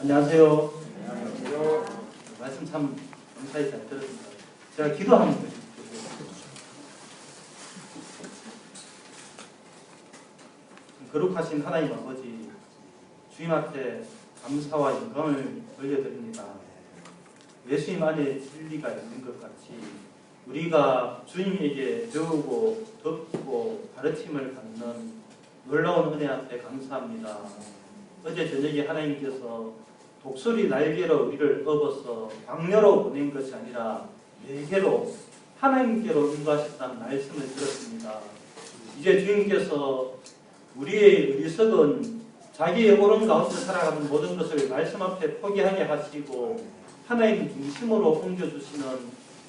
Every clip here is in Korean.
안녕하세요. 안녕하세요. 말씀 참 감사히 잘 들었습니다. 제가 기도하는 거예요. 거룩하신 하나님 아버지, 주님 앞에 감사와 영광을 올려드립니다. 예수님 안에 진리가 있는 것 같이 우리가 주님에게 배우고 듣고 가르침을 받는 놀라운 은혜 앞에 감사합니다. 어제 저녁에 하나님께서 독수리 날개로 우리를 업어서 광야로 보낸 것이 아니라 내게로 하나님께로 인도하셨다는 말씀을 들었습니다. 이제 주님께서 우리의 어리석은 자기의 옳은 가운데 살아가는 모든 것을 말씀 앞에 포기하게 하시고 하나님 중심으로 옮겨주시는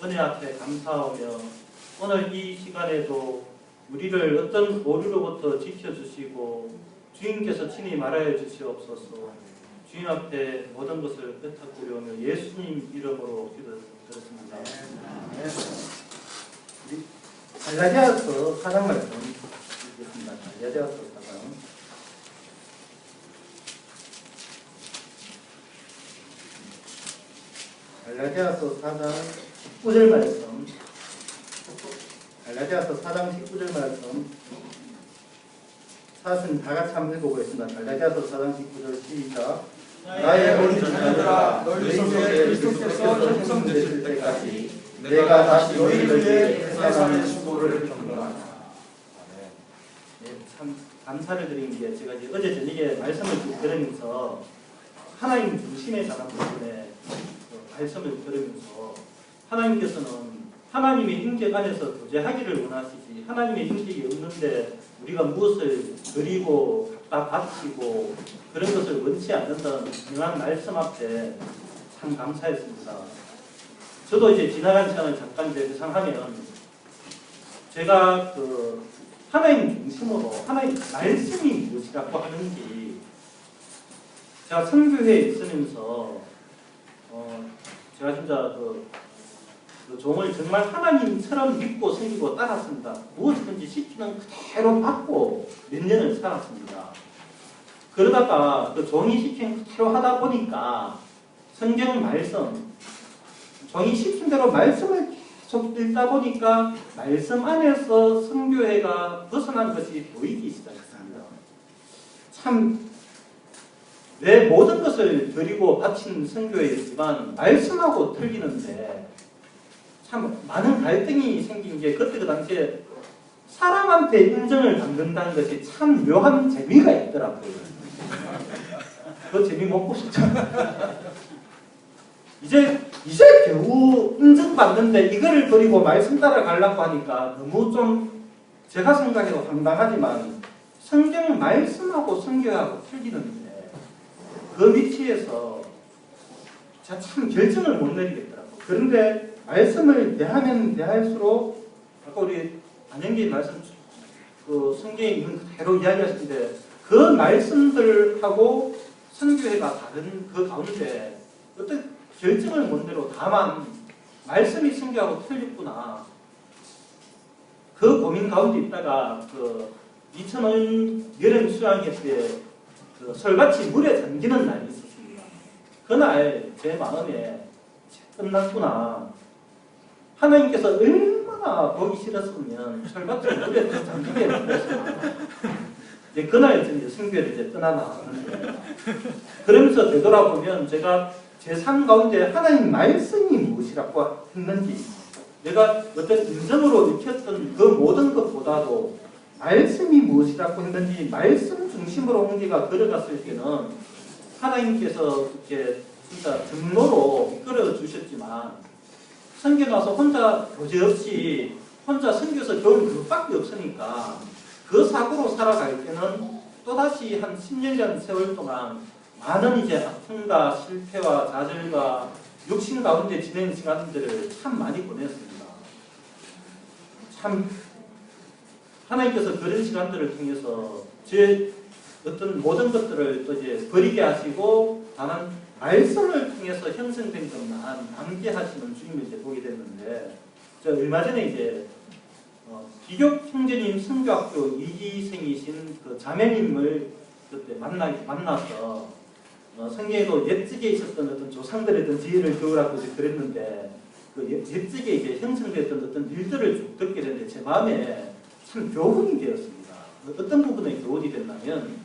은혜 앞에 감사하며 오늘 이 시간에도 우리를 어떤 오류로부터 지켜주시고 주님께서 친히 말하여 주시옵소서. 주님 앞에 모든 것을 부탁드리오며 예수님 이름으로 기도드렸습니다. 우리 갈라디아서 4장 말씀 읽겠습니다. 갈라디아서 4장. 갈라디아서 4장 19절 말씀. 갈라디아서 4장 19절 말씀. 사슴 다 같이 한번 읽어보겠습니다. 갈라디아서 4장 19절 시작. 나의 어린 자녀들아, 너희 속에 그리스도께서 형성되실 때까지 내가 다시 너희를 위해 세상의 수고를 겪노라. 참 감사를 드리는 게 제가 이제 어제 저녁에 말씀을 들으면서 하나님 중심에 관한 부분에 말씀을 들으면서 하나님께서는 하나님의 인격 안에서 교제하기를 원하시지 하나님의 인격이 없는데 우리가 무엇을 드리고 갖다 바치고 그런 것을 원치 않는다는 분명한 말씀 앞에 참 감사했습니다. 저도 이제 지나간 시간을 잠깐 이제 회상하면 제가 하나님 중심으로 하나님 말씀이 무엇이라고 하는지 제가 선교회에 있으면서 제가 진짜 그 종을 정말 하나님처럼 믿고 섬기고 따랐습니다. 무엇이든지 시키는 그대로 받고 몇 년을 살았습니다. 그러다가 그 종이 시킨 그대로 하다 보니까 성경 말씀, 종이 시킨 대로 말씀을 계속 읽다 보니까 말씀 안에서 선교회가 벗어난 것이 보이기 시작했습니다. 참 내 모든 것을 드리고 바친 선교회였지만 말씀하고 틀리는데 참 많은 갈등이 생긴 게 그때 그 당시에 사람한테 인정을 받는다는 것이 참 묘한 재미가 있더라고요. 그 재미 먹고 싶잖아. 이제 겨우 인정받는데 이거를 버리고 말씀 따라가려고 하니까 너무 좀 제가 생각해도 황당하지만 성경 말씀하고 성경하고 틀리는데 그 위치에서 제가 참 결정을 못 내리겠더라고요. 그런데 말씀을 대하면 대할수록 아까 우리 안영기 말씀 그 성경에 있는 그대로 이야기하시는데 그 말씀들하고 선교회가 다른 그 가운데 어떤 결정을 못 내로 다만 말씀이 선교하고 틀렸구나 그 고민 가운데 있다가 그 2005년 여름 수양회 때 그 설같이 물에 잠기는 날이 있었습니다. 그날 제 마음에 끝났구나. 하나님께서 얼마나 보기 싫었으면 철같이 물에 잠기게 만들었구나. 이제 그날 이제 선교를 이제 떠나나왔는데 그러면서 되돌아보면 제가 제 삶 가운데 하나님 말씀이 무엇이라고 했는지 내가 어떤 인정으로 느꼈던 그 모든 것보다도 말씀이 무엇이라고 했는지 말씀 중심으로 옮기가 걸어갔을 때는 하나님께서 이렇게 진짜 정로로 이끌어 주셨지만 선교 가서 혼자 교제 없이 혼자 선교에서 배운 그것밖에 없으니까 그 사고로 살아갈 때는 또다시 한 10년 세월 동안 많은 이제 아픔과 실패와 좌절과 육신 가운데 지낸 시간들을 참 많이 보냈습니다. 참 하나님께서 그런 시간들을 통해서 제 어떤 모든 것들을 또 이제 버리게 하시고 다만 말씀을 통해서 형성된 것만 남게 하시는 주님을 이제 보게 됐는데 제가 얼마 전에 이제 기교 형제님 선교학교 2기생이신 그 자매님을 그때 만나서 성경에도 옛적에 있었던 어떤 조상들의 어떤 지혜를 겨우라고 이제 그랬는데 그 옛적에 이제 형성됐던 어떤 일들을 쭉 듣게 되는데 제 마음에 참 교훈이 되었습니다. 어떤 부분에 교훈이 됐냐면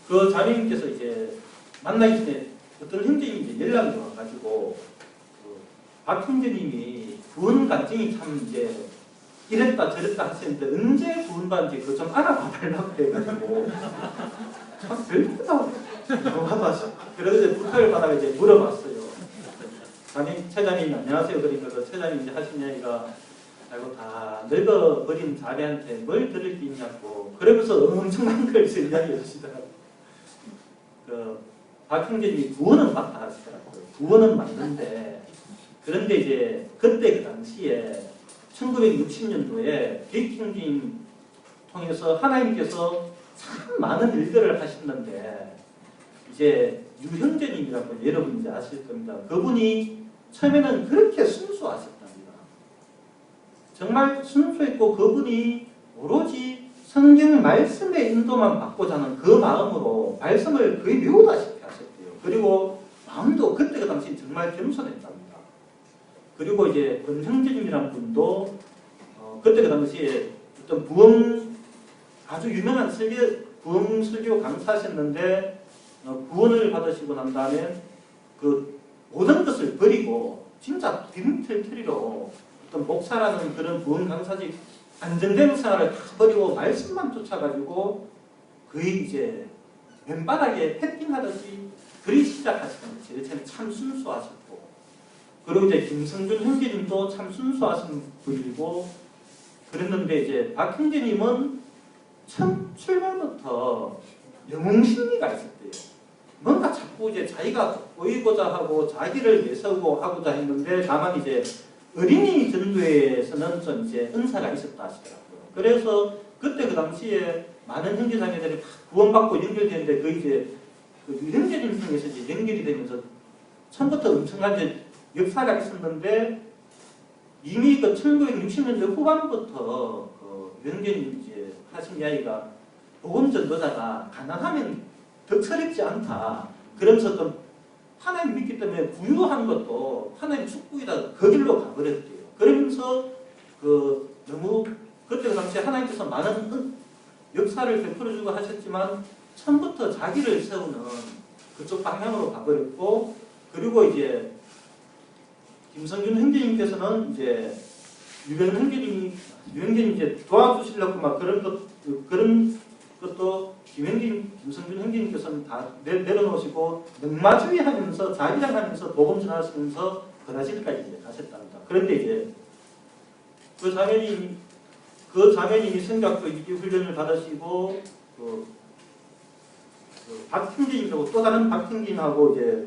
그 자매님께서 이제 만나기 전에 어떤 형제님이 이제 연락이 와가지고 박 형제님이 구원 간증이 참 이제 이랬다 저랬다 하시는데 언제 구원받는지 그거 좀 알아봐 달라고 해가지고 참 별로다 너무하다. 그래서 이제 부탁을 받아가 이제 물어봤어요. 최자님 안녕하세요. 그러니까 그 최자님 이제 하신 이야기가 아이고 다 늙어버린 자매한테 뭘 들을 게 있냐고 그러면서 엄청난 걸 이제 이야기해 주시더라고요. 박 형제님이 구원은 맞다 하시더라고요. 구원은 맞는데 그런데 이제 그때 그 당시에 1960년도에 빅킹님 통해서 하나님께서 참 많은 일들을 하셨는데 이제 유형제님이라고 여러분 이제 아실 겁니다. 그분이 처음에는 그렇게 순수하셨답니다. 정말 순수했고 그분이 오로지 성경 말씀의 인도만 받고자 하는 그 마음으로 말씀을 거의 외우다시피 하셨대요. 그리고 마음도 그때 그 당시 정말 겸손했답니다. 그리고 이제 권형제님이라는 분도 그때 그 당시에 어떤 부흥 아주 유명한 부흥 설교 강사하셨는데 구원을 받으시고 난 다음에 그 모든 것을 버리고 진짜 빈털터리로 어떤 목사라는 그런 부흥 강사직 안정된 생활을 다 버리고 말씀만 쫓아가지고 거의 이제 맨바닥에 패팅하듯이 그리 시작하시는 거지. 참 순수하셨고 그리고 이제 김성준 형제님도 참 순수하신 분이고 그랬는데 이제 박 형제님은 참 출발부터 영웅심리가 있었대요. 뭔가 자꾸 이제 자기가 보이고자 하고 자기를 내세우고 하고자 했는데 다만 이제 어린이 전도회에서는 좀 이제 은사가 있었다 하시더라고요. 그래서 그때 그 당시에 많은 형제자매들이 구원받고 연결되는데 그 이제 그 형제님 중에서 이제 연결이 되면서 처음부터 엄청난 이제 역사가 있었는데 이미 그 1960년대 후반부터 그 형제님 이제 하신 이야기가 복음 전도자가 가난하면 덕스럽지 않다. 그러면서 또 하나님 믿기 때문에 부유한 것도 하나님 축복이다. 그 길로 가버렸대요. 그러면서 그 너무 그때 그 당시에 하나님께서 많은 역사를 베풀어주고 하셨지만 처음부터 자기를 세우는 그쪽 방향으로 가버렸고 그리고 이제 김성준 형제님께서는 이제 유명 형제님 이제 도와주시려고 막 그런 것도 김성준 형제님께서는 다 내려놓으시고 능마주의하면서 자기장하면서 복음 전하시면서 브라질까지 이제 가셨답니다. 그런데 이제 그 자매님이 성경학교 입기 훈련을 받으시고 박 형제님하고 또 다른 박 형제님하고 이제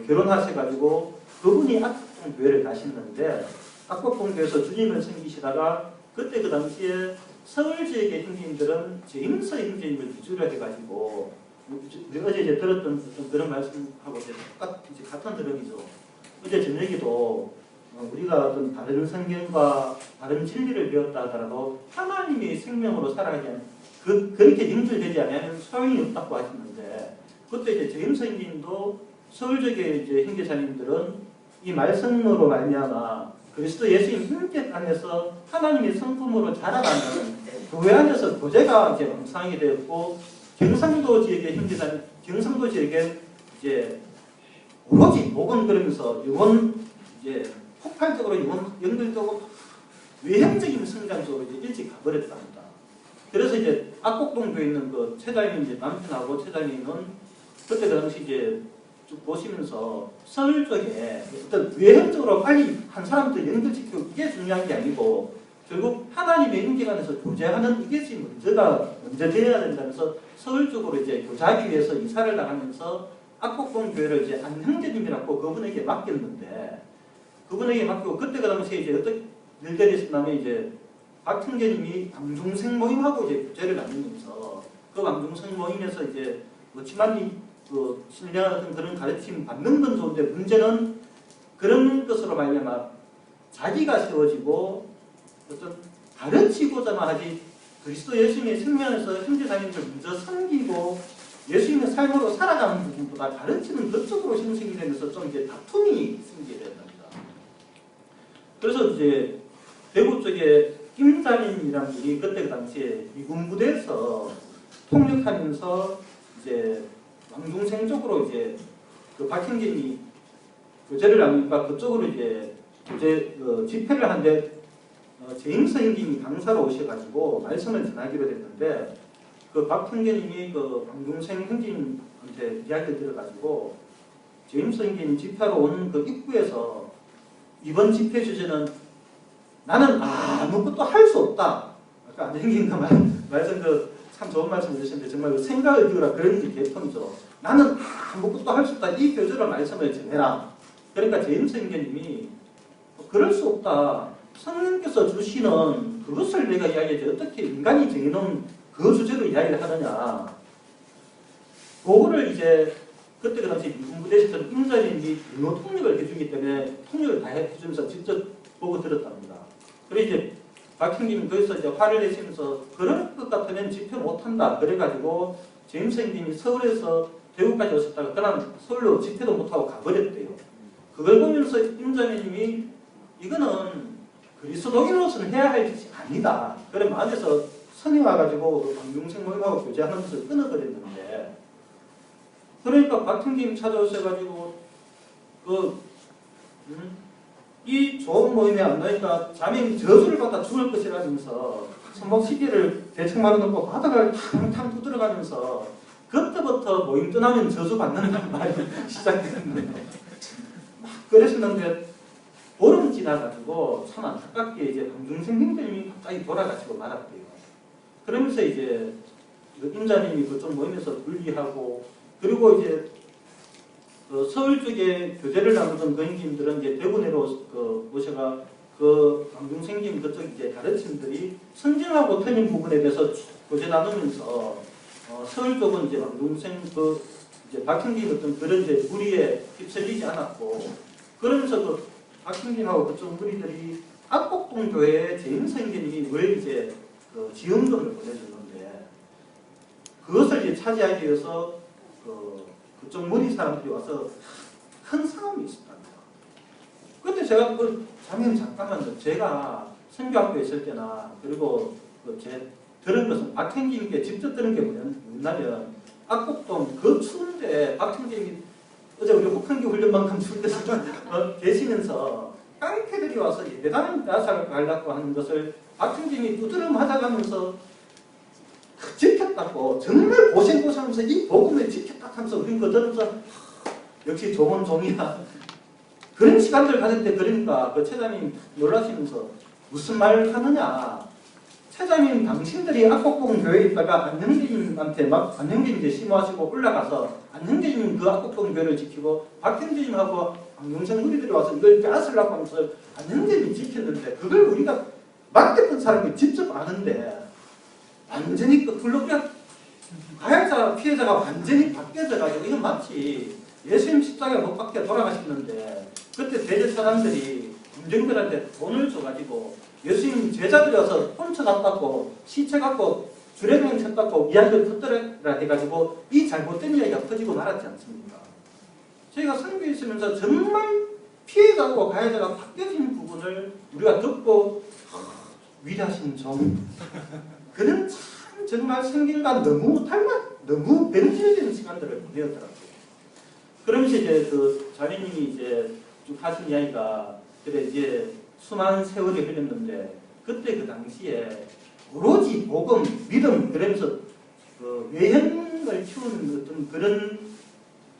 결혼하셔가지고 그분이 악곡동 교회를 가셨는데 악곡동 교회에서 주님을 섬기시다가 그때 그 당시에 서울 지역의 형제님들은 제임스 형제님을 기주로 해가지고 어제 이제 들었던 그런 말씀하고 이제 같은 내용이죠. 어제 저녁에도 우리가 어떤 다른 성경과 다른 진리를 배웠다 하더라도 하나님의 생명으로 살아가지 않으면 그렇게 연결되지 않으면 소용이 없다고 하셨는데 그때 이제 제임스 형제님도 서울 지역의 이제 형제자님들은 이 말씀으로 말미암아 그리스도 예수님 형제 안에서 하나님의 성품으로 자라가는 교회 안에서 교제가 이제 왕성하게 되었고 경상도 지역의 형제자님, 경상도 지역에 이제 오로지 복음 그러면서 영혼 이제 폭발적으로 영혼 연결되고 외형적인 성장 쪽으로 이제 일찍 가버렸답니다. 그래서 이제 악곡동 교에 있는 그 최자님 이제 남편하고 최자님은 그때 당시 이제 쭉 보시면서 서울 쪽에 어떤 외형적으로 빨리 한 사람들 연결시키고 이게 중요한 게 아니고 결국 하나님의 인격안에서 교제하는 이것이 먼저 되어야 된다면서 서울 쪽으로 이제 교제하기 위해서 이사를 나가면서 악곡동 교회를 이제 한 형제님이라고 그분에게 맡겼는데 그분에게 맡기고 그때 그 당시에 이제 어떤 일들이 있었냐면 이제 박 형제님이 방중생 모임하고 이제 교제를 나누면서 그 방중생 모임에서 이제 치만이 그 신령한 그런 가르침 받는 건 좋은데 문제는 그런 것으로 말미암아 자기가 세워지고 어떤 가르치고자만 하지 그리스도 예수님의 생명에서 형제자매님을 먼저 섬기고 예수님의 삶으로 살아가는 부분보다 가르치는 그쪽으로 형성이 되면서 좀 이제 다툼이 생기게 된답니다. 그래서 이제 대구 쪽에 김자민이라는 분이 그때 그 당시에 미군 부대에서 통역하면서 이제 왕중생 쪽으로 이제 그 박형진이 교제를 하니까 그쪽으로 이제 교제 집회를 하는데 제임스 형님이 강사로 오셔가지고 말씀을 전하기로 됐는데 그 박형진님이 그 왕중생 형님한테 이야기를 들어가지고 제임스 형님이 집회하러 오는 그 입구에서 이번 집회 주제는 나는 아무것도 할 수 없다. 아까 안정기인가 말씀 참 좋은 말씀 해주셨는데 정말 생각을 비우라 그런 게 개통이죠. 나는 아무것도 할 수 없다. 이 교주로 말씀을 전해라. 그러니까 제임스 형님이 그럴 수 없다. 성령께서 주시는 그것을 내가 이야기하지 어떻게 인간이 정해놓은 그 주제로 이야기를 하느냐. 그거를 이제 그때 그 당시 미군 부대에서 임자님이 민호 통역을 해주기 때문에 통역을 다 해주면서 직접 보고 들었답니다. 그래서 이제 박형님이 거기서 이제 화를 내시면서 그럴 것 같으면 집회 못한다. 그래가지고 제임스 형님이 서울에서 대구까지 오셨다가 그냥 서울로 집회도 못하고 가버렸대요. 그걸 보면서 임자님이 이거는 그리스도인으로서는 해야 할 짓이 아니다. 그래 마음에서 선이 와가지고 방중생 모임하고 교제하면서 끊어버렸는데 그러니까 박형님 찾아오셔가지고 이 좋은 모임에 안 나니까 자매님 저주를 받아 죽을 것이라면서 손목 시계를 대충 말아놓고 바닥을 탕탕 두드려가면서 그때부터 모임 떠나면 저주 받는다는 말이 시작됐는데 막 그러시는데 보름 지나가지고 참 안타깝게 이제 방중생 형님이 갑자기 돌아가시고 말았대요. 그러면서 이제 임자님이 그쪽 모임에서 분리하고 그리고 이제 서울 쪽에 교제를 나누던 그 형님들은 이제 대구 오셔가 그 방중생님 그쪽 이제 가르침들이 성경하고 틀린 부분에 대해서 교제 나누면서 서울 쪽은 이제 방중생 이제 박형님 어떤 그런 이제 무리에 휩쓸리지 않았고 그러면서 그 박형님하고 그쪽 무리들이 압곡동 교회에 제임스 형님이 왜 이제 지원금을 보내줬는데 그것을 이제 차지하기 위해서 그쪽 무리 사람들이 와서 큰 싸움이 있었답니다. 그때 제가 자매님 잠깐만요. 제가 선교학교에 있을 때나 그리고 제 들은 것은 박형님께 직접 들은 게 뭐냐면 압곡동 그 추운데 박형님이 어제 우리 혹한기 훈련만큼 추운데 계시면서 깡패들이 와서 예배당 나사를 갈라고 하는 것을 박형님이 두드려 맞아가면서 지켰다고 정말 고생하면서 이 복음을 지켰다 하면서 우린 거 들으면서 역시 좋은 종이야. 그런 시간들 가질 때 그러니까 그 최자님 놀라시면서 무슨 말을 하느냐. 최자님 당신들이 압곡동 교회에 있다가 안형제님한테 막 안형제님 이제 심호하시고 올라가서 안형제님 그 압곡동 교회를 지키고 박형제님하고 안경생 우리들이 와서 이걸 빼앗으려고 하면서 안형제님이 지켰는데 그걸 우리가 맡겼던 사람이 직접 아는데 완전히 그 가해자 피해자가 완전히 바뀌어져가지고 이건 마치 예수님 십자가에 못 박혀 돌아가셨는데 그때 대제 사람들이 군중들한테 돈을 줘가지고 예수님 제자들이 와서 훔쳐갔다고 시체 갖고 주례병 쳤다고 이야기를 터뜨려라 해가지고 이 잘못된 이야기가 터지고 말았지 않습니까? 저희가 선교에 있으면서 정말 피해자고 가해자가 바뀌어진 부분을 우리가 듣고 위대하신 종 그런 참 정말 성경과 너무 너무 변질되는 시간들을 보내었더라고요. 그러면서 이제 그 자매님이 이제 쭉 하신 이야기가 그래 이제 수많은 세월이 흘렀는데 그때 그 당시에 오로지 복음, 믿음 그러면서 그 외형을 키우는 어떤 그런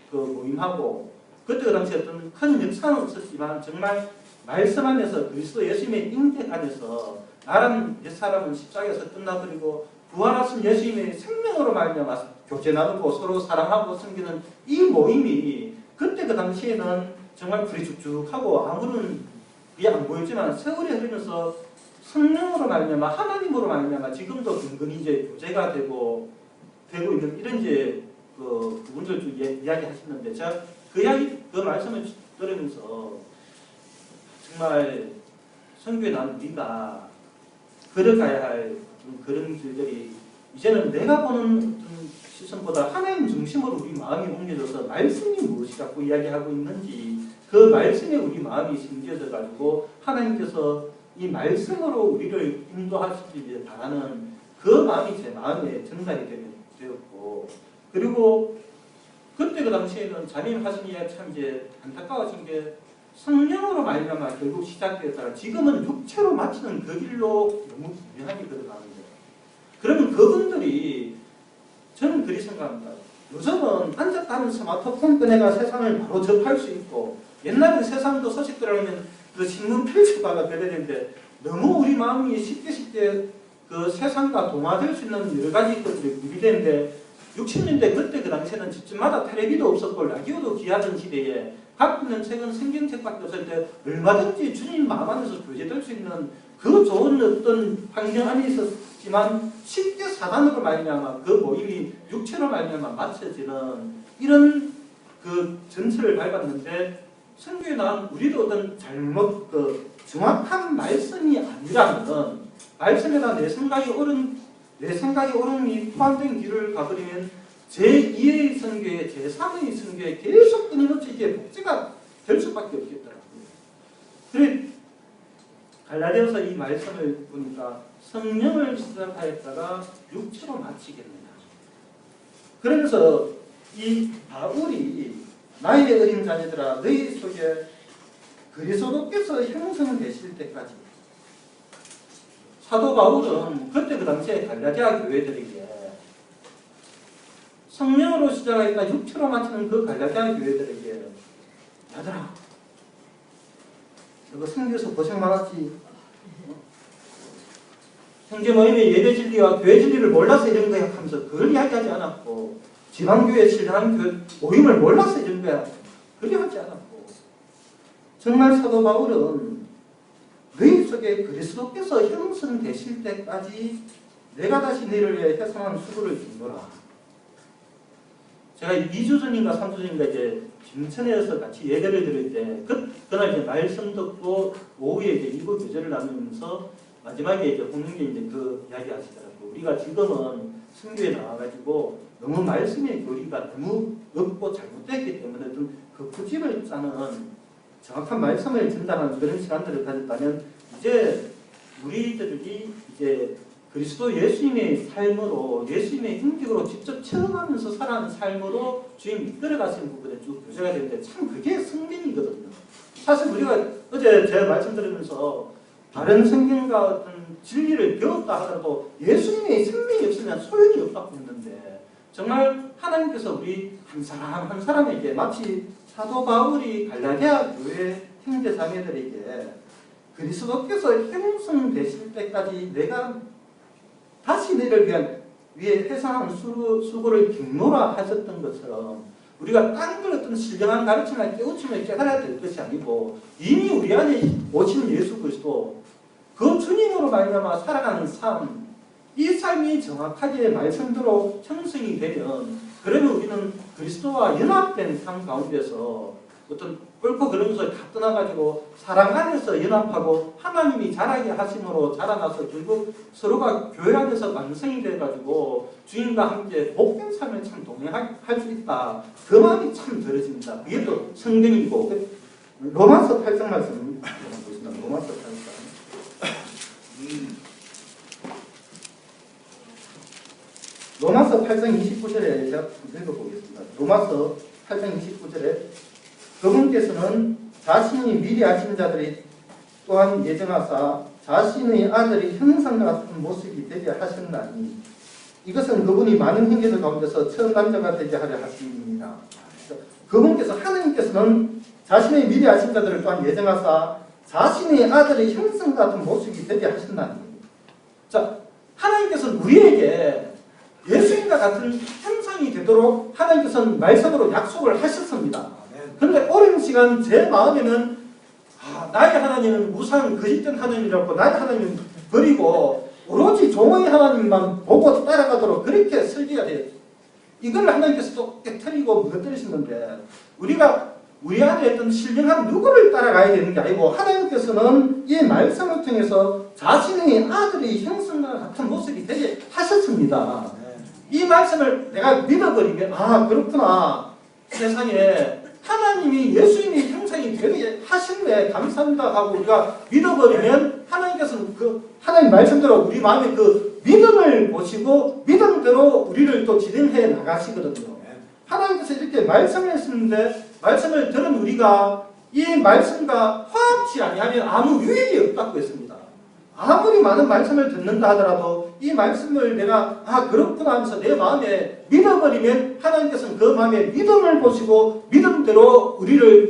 그 모임하고 그때 그 당시에 어떤 큰 역사는 없었지만 정말 말씀 안에서 그리스도 예수님의 인격 안에서 나라는 옛사람은 십자가에서 끝나버리고 부활하신 예수님의 생명으로 말미암아 교제 나누고 서로 사랑하고 섬기는 이 모임이 그때 그 당시에는 정말 불이 축축하고 아무런 그게 안 보였지만 세월이 흐르면서 성령으로 말미암아 하나님으로 말미암아 지금도 근근히 이제 교제가 되고 있는 이런 이제 그 부분들 좀 이야기하시는데 제가 그 말씀을 들으면서 정말 선교에 난 우리가 걸어가야 할 그런 길들이 이제는 내가 보는 시선보다 하나님 중심으로 우리 마음이 옮겨져서 말씀이 무엇이 갖고 이야기하고 있는지 그 말씀에 우리 마음이 심겨져 가지고 하나님께서 이 말씀으로 우리를 인도하시기 바라는 그 마음이 제 마음에 전달이 되었고, 그리고 그때 그 당시에는 자매님 하신 이야기 참 이제 안타까워진 게 성령으로 말미암아 결국 시작되었다가 지금은 육체로 마치는 그 길로 너무 분명하게 걸어가는 거예요. 그러면 그분들이 저는 그리 생각합니다. 요즘은 앉았다는 스마트폰 꺼내가 세상을 바로 접할 수 있고, 옛날에 세상도 소식 들어오면 그 신문 펼쳐봐가 그래야 되는데 너무 우리 마음이 쉽게 그 세상과 동화될 수 있는 여러 가지 것들이 구비되는데, 60년대 그때 그 당시에는 집집마다 텔레비도 없었고 라디오도 귀하던 시대에 갖고 있는 책은 성경책밖에 없을 때 얼마든지 주님 마음 안에서 교제될 수 있는 그 좋은 어떤 환경 안에 있었지만 쉽게 사단으로 말미암아 그 모임이 육체로 말미암아 맞춰지는 이런 그 전철을 밟았는데, 성경에 나온 우리도 어떤 잘못 정확한 말씀이 아니라면 말씀에다 내 생각이 옳음이 포함된 길을 가버리면 제2의 선교에 제3의 선교에 계속 끊임없이 이제 복제가 될 수밖에 없겠더라고요. 그래 갈라디아서 이 말씀을 보니까 성령을 시작하였다가 육체로 마치겠느냐. 그러면서 이 바울이 나의 어린 자녀들아 너희 속에 그리스도께서 형성되실 때까지, 사도 바울은 그때 그 당시에 갈라디아 교회들에게 성령으로 시작하였다 육체로 마치는 그 갈라디아 교회들에게 얘들아 너가 성교에서 고생 많았지, 형제 모임의 예배 진리와 교회 진리를 몰라서 이런 거야 하면서 그걸 이야기하지 않았고, 지방교회 신앙 모임을 몰라서 이런 거야 그리 하지 않았고, 정말 사도 바울은 너희 속에 그리스도께서 형성되실 때까지 내가 다시 너희를 위해 회상한 수고를 준노라. 제가 2주 전인가 3주 전인가 이제 김천에서 같이 예배를 드릴 때 그날 이제 말씀 듣고 오후에 이제 이거 교제를 나누면서 마지막에 이제 홍영재 이제 그 이야기 하시더라고요. 우리가 지금은 선교에 나와가지고 너무 말씀의 교리가 너무 없고 잘못됐기 때문에 좀 그 구집을 짜는 정확한 말씀을 전달하는 그런 시간들을 가졌다면, 이제 우리들이 이제 그리스도 예수님의 삶으로 예수님의 인격으로 직접 체험하면서 살아가는 삶으로 주님 이끌어가시는 부분에 쭉 교제가 되는데 참 그게 승민이거든요. 사실 우리가 어제 제가 말씀 들으면서 다른 성경과 어떤 진리를 배웠다 하더라도 예수님의 생명이 없으면 소용이 없다고 했는데, 정말 하나님께서 우리 한 사람 한 사람에게 마치 사도 바울이 갈라디아 교회 형제 자매들에게 그리스도께서 형성되실 때까지 내가 다시 너희를 위해 회상하는 수고를 격노라 하셨던 것처럼, 우리가 딴 걸 어떤 신령한 가르침이나 깨우침을 깨달아야 될 것이 아니고 이미 우리 안에 오신 예수 그리스도 그 주님으로 말미암아 살아가는 삶, 이 삶이 정확하게 말씀대로 형성이 되면, 그러면 우리는 그리스도와 연합된 삶 가운데서 어떤 옳고 그른 것을 다 떠나가지고 사랑 안에서 연합하고 하나님이 자라게 하심으로 자라나서 결국 서로가 교회 안에서 완성이 돼가지고 주님과 함께 복된 삶을 참 동행할 수 있다. 그 마음이 참 들어집니다. 그게 또 성경이고, 로마서 8장 말씀 보겠습니다. 로마서 8장. 로마서 8장 29절에 제가 읽어보겠습니다. 로마서 8장 29절에 그분께서는 자신이 미리 아신 자들이 또한 예정하사 자신의 아들이 형상 같은 모습이 되게 하셨나니 이것은 그분이 많은 형제들 가운데서 처음 남자가 되게 하려 하심이니라. 그분께서 하나님께서는 자신의 미리 아신 자들을 또한 예정하사 자신의 아들의 형상 같은 모습이 되게 하셨나니, 자, 하나님께서는 우리에게 예수님과 같은 형상이 되도록 하나님께서는 말씀으로 약속을 하셨습니다. 그런데 오랜 시간 제 마음에는 나의 하나님은 무상 거짓된 하나님이라고, 나의 하나님은 버리고 오로지 종의 하나님만 보고 따라가도록 그렇게 설계가 돼요. 이걸 하나님께서 또 깨트리고 무너뜨리시는데, 우리가 우리 안에 어떤 신령한 누구를 따라가야 되는 게 아니고 하나님께서는 이 말씀을 통해서 자신의 아들의 형상과 같은 모습이 되게 하셨습니다. 이 말씀을 내가 믿어버리면 아 그렇구나. 세상에 하나님이 예수님이 형상이 되게 하셨네. 감사합니다 하고 우리가 믿어버리면 하나님께서는 그 하나님 말씀대로 우리 마음에 그 믿음을 보시고 믿음대로 우리를 또 진행해 나가시거든요. 하나님께서 이렇게 말씀을 했는데 말씀을 들은 우리가 이 말씀과 화합치 아니하면 아무 유익이 없다고 했습니다. 아무리 많은 말씀을 듣는다 하더라도 이 말씀을 내가 아 그렇구나 하면서 내 마음에 믿어버리면 하나님께서는 그 마음에 믿음을 보시고 믿음대로 우리를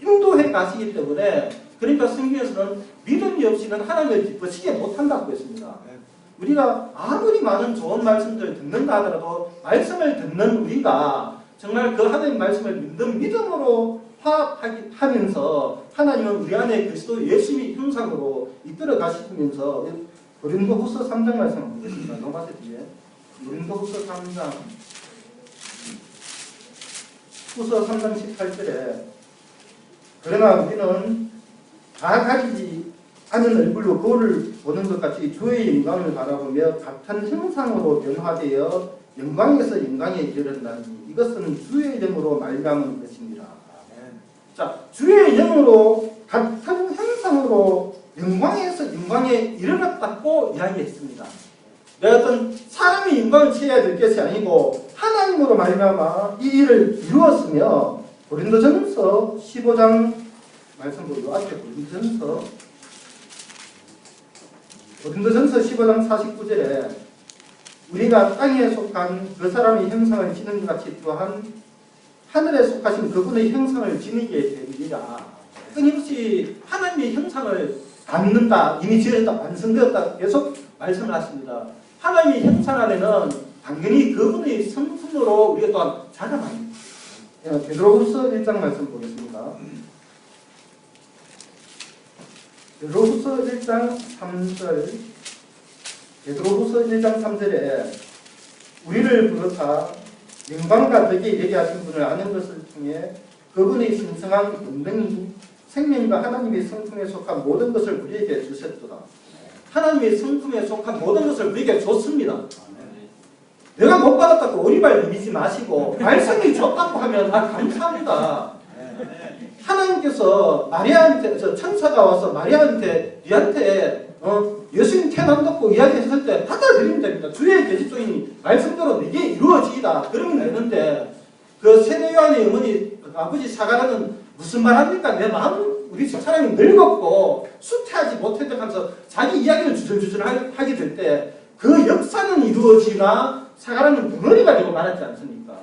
인도해 가시기 때문에 그러니까 성경에서는 믿음이 없이는 하나님을 기쁘시게 못한다고 했습니다. 우리가 아무리 많은 좋은 말씀들을 듣는다 하더라도 말씀을 듣는 우리가 정말 그 하나님 말씀을 믿는 믿음으로 화합하면서 하나님은 우리 안에 그리스도 예수님의 형상으로 이끌어 가시면서 고린도후서 3장 말씀 한번 보겠습니다. 넘어가세요 뒤에. 고린도후서 3장 후서 3장 18절에 그러나 우리는 다 가리지 않은 얼굴로 거울을 보는 것 같이 주의 영광을 바라보며 같은 형상으로 변화되어 영광에서 영광에 이르렀나니 이것은 주의 영으로 말미암은 것입니다. 자, 주의 영으로 같은 형상으로 영광에서 영광에 이르렀다고 이야기했습니다. 내가 어떤 사람의 영광을 취해야 될 것이 아니고 하나님으로 말미암아 이 일을 이루었으며 고린도전서 15장 말씀 보고 앞에 고린도전서 15장 49절에 우리가 땅에 속한 그 사람의 형상을 지는 것 같이 또한 하늘에 속하신 그분의 형상을 지니게 되리라. 끊임없이 하나님의 형상을 갖는다. 이미 지어졌다. 완성되었다. 계속 말씀을 하십니다. 하나님의 형상 안에는 당연히 그분의 성품으로 우리가 또한 자라납니다. 베드로후서 1장 말씀 보겠습니다. 베드로후서 1장 3절 베드로후서 1장 3절에 우리를 부르사 영광과 덕에 이르게 하신 분을 아는 것을 통해 그분의 신성한 권능이 생명과 하나님의 성품에 속한 모든 것을 우리에게 주셨도다. 하나님의 성품에 속한 모든 것을 우리에게 줬습니다. 내가 못 받았다고 오리발 내미지 마시고 말씀이 줬다고 하면 아 감사합니다. 하나님께서 마리아한테 천사가 와서 마리아한테 니한테 예수님 태어난다고 이야기했을 때 받아들이면 됩니다. 주의 계시종이 말씀대로 내게 이루어지이다. 그러면 되는데 그 세례 요한의 어머니 아버지 사가라는 무슨 말합니까? 내 마음 우리 집 사람이 늙었고 수태하지 못했다 하면서 자기 이야기를 주절주절 하게 될 때 그 역사는 이루어지나 사가라는 덩어리가 되고 말하지 않습니까?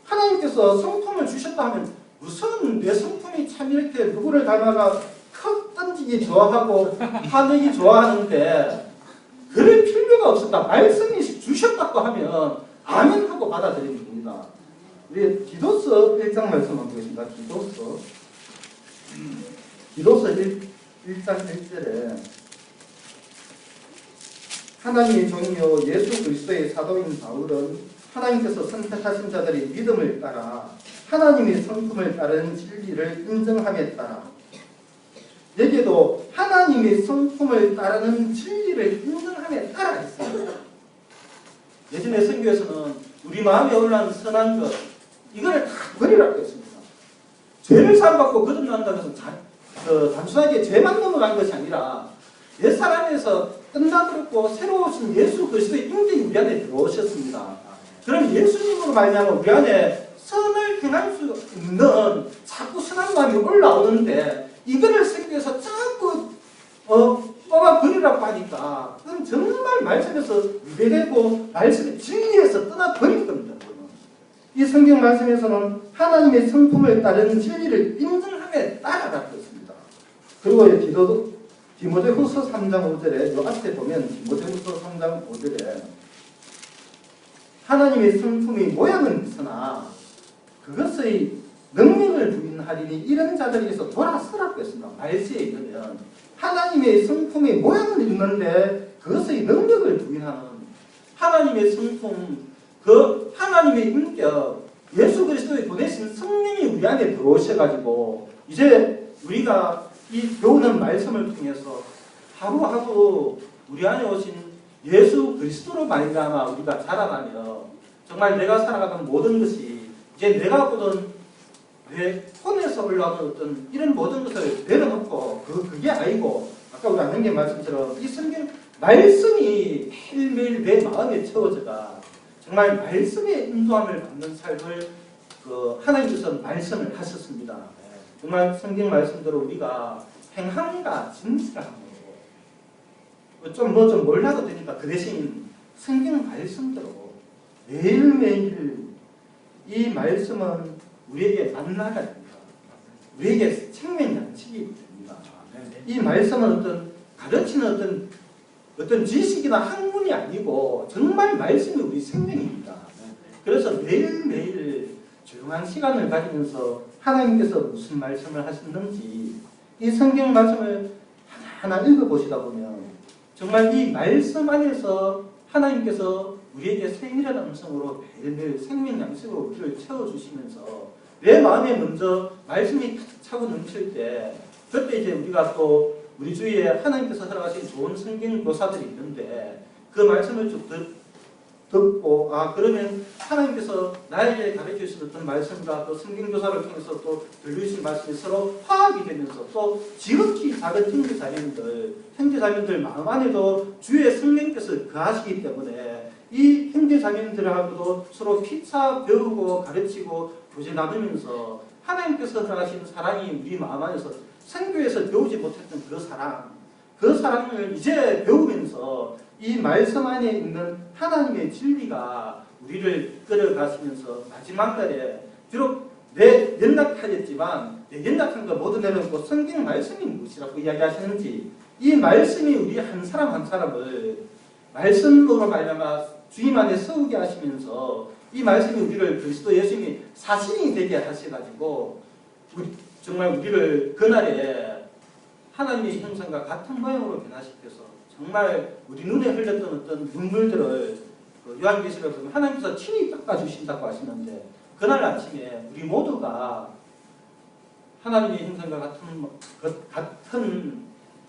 하나님께서 성품을 주셨다 하면 무슨 내 성품이 참 이렇게 누구를 닮아가 컵 던지기 좋아하고 화내기 좋아하는데 그럴 필요가 없었다. 말씀이 주셨다고 하면 아멘 하고 받아들이면 됩니다. 우리 디도서 1장 말씀 한번 보겠습니다. 디도서 1장 1절에 하나님의 종이요 예수 그리스도의 사도인 바울은 하나님께서 선택하신 자들의 믿음을 따라 하나님의 성품을 따르는 진리를 인정함에 따라 여기에도 하나님의 성품을 따르는 진리를 인정함에 따라 했습니다. 예전에 선교에서는 우리 마음에 올라온 선한 것 이거를 다 버리라고 했습니다. 죄를 사함받고 거듭난다고 해서 단순하게 죄만 넘어간 것이 아니라 옛사람 안에서 끝나버렸고 새로우신 예수 그리스도의 인격이 우리 안에 들어오셨습니다. 그럼 예수님으로 말미암아 우리 안에 선을 행할 수 있는 자꾸 선한 마음이 올라오는데 이거를 선교에서 자꾸 뽑아버리라고 하니까 그건 정말 말씀에서 위배되고 말씀의 진리에서 떠나버릴 겁니다. 이 성경 말씀에서는 하나님의 성품을 따르는 진리를 인정함에 따라라고 했습니다. 그리고 디모데후서 3장 5절에 이 앞에 보면 디모데후서 3장 5절에 하나님의 성품의 모양은 있으나 그것의 능력을 부인하리니 이런 자들에게서 돌아서라고 했습니다. 말세에 이르면 하나님의 성품의 모양은 있는데 그것의 능력을 부인하는 하나님의 성품, 그 하나님의 인격, 예수 그리스도의 보내신 성령이 우리 안에 들어오셔가지고 이제 우리가 이 배우는 말씀을 통해서 하루하루 우리 안에 오신 예수 그리스도로 말미암아 우리가 자라나며 정말 내가 살아가던 모든 것이 이제 내가 보던 내 손에서 올라오는 어떤 이런 모든 것을 내려놓고 그게 아니고 아까 우리 안영님 말씀처럼 이 성경 말씀이 매일매일 내 마음에 채워져가 정말 말씀의 인도함을 받는 삶을 하나님께서 말씀을 하셨습니다. 정말 성경 말씀대로 우리가 행함과 진실함으로 좀 몰라도 되니까 그 대신 성경 말씀대로 매일매일 이 말씀은 우리에게 만나가 됩니다. 우리에게 생명양식이 됩니다. 이 말씀은 어떤 가르치는 어떤 지식이나 학문이 아니고 정말 말씀이 우리 생명입니다. 그래서 매일매일 조용한 시간을 가지면서 하나님께서 무슨 말씀을 하셨는지 이 성경 말씀을 하나하나 읽어보시다 보면 정말 이 말씀 안에서 하나님께서 우리에게 세밀한 음성으로 매일매일 생명 양식으로 우리를 채워주시면서 내 마음에 먼저 말씀이 가득 차고 넘칠 때 그때 이제 우리가 또 우리 주위에 하나님께서 허락하신 좋은 성경 교사들이 있는데 그 말씀을 쭉 듣고 그러면 하나님께서 나에게 가르쳐 주신 어떤 말씀과 또 성경 교사를 통해서 또 들려주신 말씀이 서로 화합이 되면서 또 지극히 작은 형제자매들 마음 안에도 주의 성령께서 거하시기 때문에 이 형제자매들하고도 서로 피차 배우고 가르치고 교제 나누면서 하나님께서 허락하신 사랑이 우리 마음 안에서 선교에서 배우지 못했던 그 사랑을 이제 배우면서 이 말씀 안에 있는 하나님의 진리가 우리를 끌어가시면서 마지막 날에 비록 내 연약하였지만 내 연약한 거 모두 내려놓고 성경 말씀이 무엇이라고 이야기하시는지 이 말씀이 우리 한 사람 한 사람을 말씀으로 말미암아 주님 안에 서우게 하시면서 이 말씀이 우리를 그리스도 예수님이 사신이 되게 하셔가지고 정말 우리를 그날에 하나님의 형상과 같은 모양으로 변화시켜서 정말 우리 눈에 흘렸던 어떤 눈물들을 요한계시록에 보면 하나님께서 친히 닦아주신다고 하시는데 그날 아침에 우리 모두가 하나님의 형상과 같은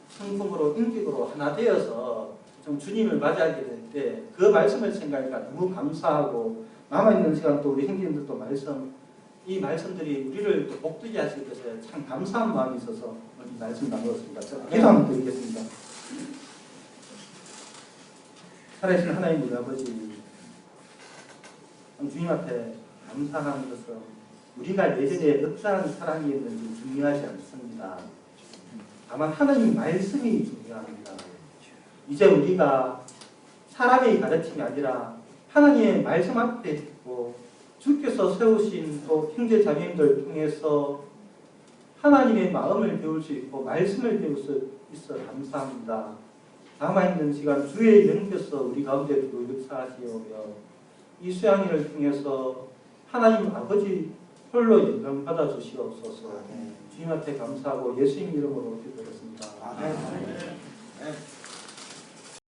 성품으로 인격으로 하나 되어서 좀 주님을 맞이하게 될 때 그 말씀을 생각하니까 너무 감사하고 남아있는 시간 또 우리 형제님들도 이 말씀들이 우리를 또 복되게 하실 것에 참 감사한 마음이 있어서 이 말씀 나누었습니다. 기도 한번 드리겠습니다. 살아계신 하나님 우리 아버지 주님 앞에 감사하는 것은 우리가 예전에 어떠한 사랑이었는지 중요하지 않습니다. 다만 하나님 말씀이 중요합니다. 이제 우리가 사람의 가르침이 아니라 하나님의 말씀 앞에 있고 주께서 세우신 또 형제 자매님들 통해서 하나님의 마음을 배울 수 있고 말씀을 배울 수 있어 감사합니다. 남아있는 시간 주의 영께서 우리 가운데 두루 역사하시오며 이 수양회를 통해서 하나님 아버지 홀로 영광 받아 주시옵소서. 주님 앞에 감사하고 예수님 이름으로 기도드렸습니다. 아멘.